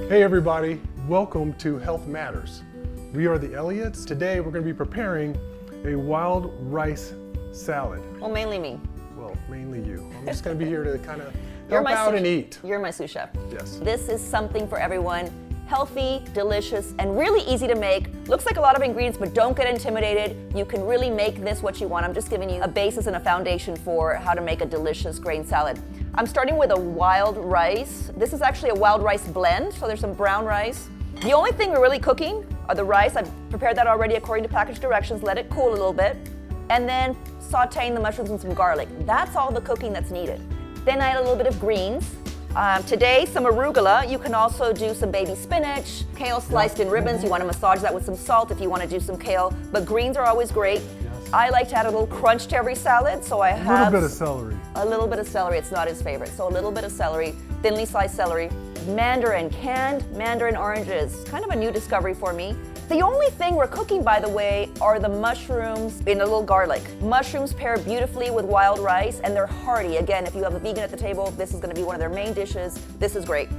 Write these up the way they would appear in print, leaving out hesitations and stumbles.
Hey everybody, welcome to Health Matters. We are the Elliots. Today we're going to be preparing a wild rice salad. Well, mainly me. Well, mainly you. I'm just going to be here to kind of You're help my out sous- and eat. You're my sous chef. Yes. This is something for everyone. Healthy, delicious, and really easy to make. Looks like a lot of ingredients, but don't get intimidated. You can really make this what you want. I'm just giving you a basis and a foundation for how to make a delicious grain salad. I'm starting with a wild rice. This is actually a wild rice blend, so there's some brown rice. The only thing we're really cooking are the rice. I've prepared that already according to package directions. Let it cool a little bit. And then sauteing the mushrooms and some garlic. That's all the cooking that's needed. Then I add a little bit of greens. Today, some arugula. You can also do some baby spinach, kale sliced in ribbons. You want to massage that with some salt if you want to do some kale. But greens are always great. Yes. I like to add a little crunch to every salad, so I A have little bit of celery. a little bit of celery. It's not his favorite, so a little bit of celery, thinly sliced celery. Mandarin, canned mandarin oranges. Kind of a new discovery for me. The only thing we're cooking, by the way, are the mushrooms in a little garlic. Mushrooms pair beautifully with wild rice, and they're hearty. Again, if you have a vegan at the table, this is going to be one of their main dishes. This is great.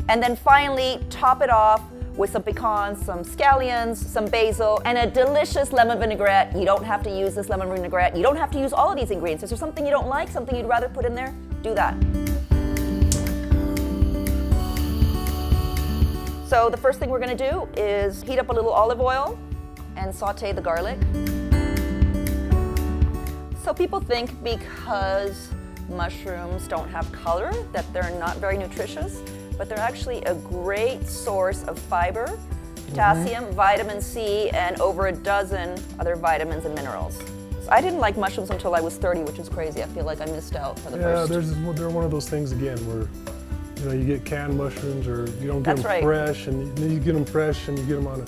And then finally, top it off with some pecans, some scallions, some basil, and a delicious lemon vinaigrette. You don't have to use this lemon vinaigrette. You don't have to use all of these ingredients. If there's something you don't like, something you'd rather put in there, do that. So the first thing we're going to do is heat up a little olive oil and saute the garlic. So people think because mushrooms don't have color that they're not very nutritious, but they're actually a great source of fiber, potassium, vitamin C, and over a dozen other vitamins and minerals. So I didn't like mushrooms until I was 30, which is crazy. I feel like I missed out for the first. They're one of those things again where you get canned mushrooms or you don't get That's them right. fresh, and then you get them fresh and you get them on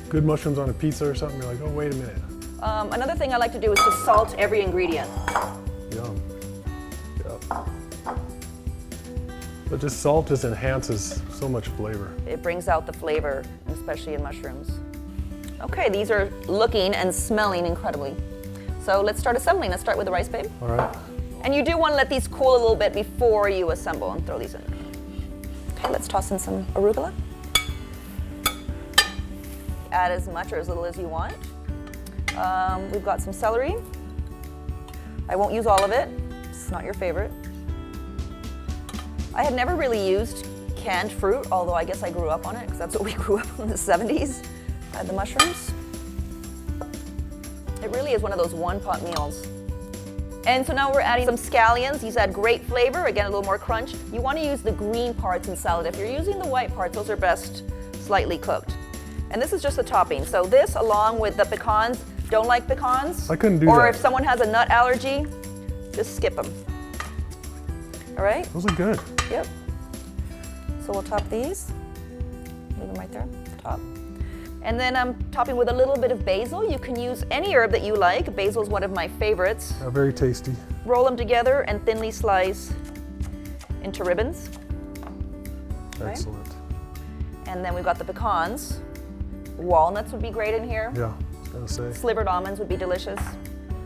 good mushrooms on a pizza or something. You're like, oh, wait a minute. Another thing I like to do is to salt every ingredient. Yum. Yep. But just salt just enhances so much flavor. It brings out the flavor, especially in mushrooms. Okay, these are looking and smelling incredibly. So let's start assembling. Let's start with the rice, babe. All right. And you do want to let these cool a little bit before you assemble and throw these in. Okay, let's toss in some arugula. Add as much or as little as you want. We've got some celery. I won't use all of it. It's not your favorite. I had never really used canned fruit, although I guess I grew up on it because that's what we grew up on in the 70s. Add the mushrooms. It really is one of those one-pot meals. And so now we're adding some scallions. These add great flavor, again, a little more crunch. You want to use the green parts in salad. If you're using the white parts, those are best slightly cooked. And this is just a topping. So this, along with the pecans, don't like pecans? I couldn't do or that. Or if someone has a nut allergy, just skip them. All right? Those are good. Yep. So we'll top these. Leave them right there, top. And then I'm topping with a little bit of basil. You can use any herb that you like. Basil is one of my favorites. Very tasty. Roll them together and thinly slice into ribbons. Okay. Excellent. And then we've got the pecans. Walnuts would be great in here. Yeah, I was gonna say. Slivered almonds would be delicious.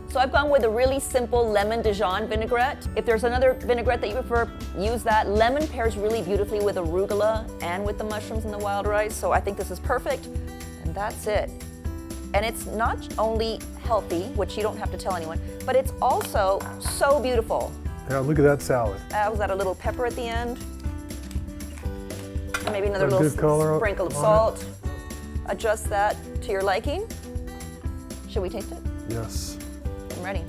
So I've gone with a really simple lemon Dijon vinaigrette. If there's another vinaigrette that you prefer, use that. Lemon pairs really beautifully with arugula and with the mushrooms and the wild rice, so I think this is perfect. And that's it. And it's not only healthy, which you don't have to tell anyone, but it's also so beautiful. Yeah, look at that salad. Was that a little pepper at the end? And maybe another A little good color sprinkle of on salt. Adjust that to your liking. Should we taste it? Yes. I'm ready.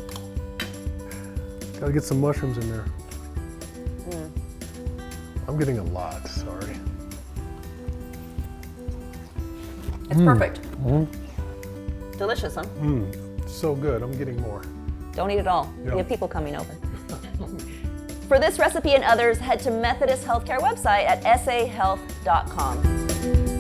Gotta get some mushrooms in there. I'm getting a lot, sorry. It's perfect. Delicious, huh? So good, I'm getting more. Don't eat it all. Yeah. We have people coming over. For this recipe and others, head to Methodist Healthcare website at sahealth.com.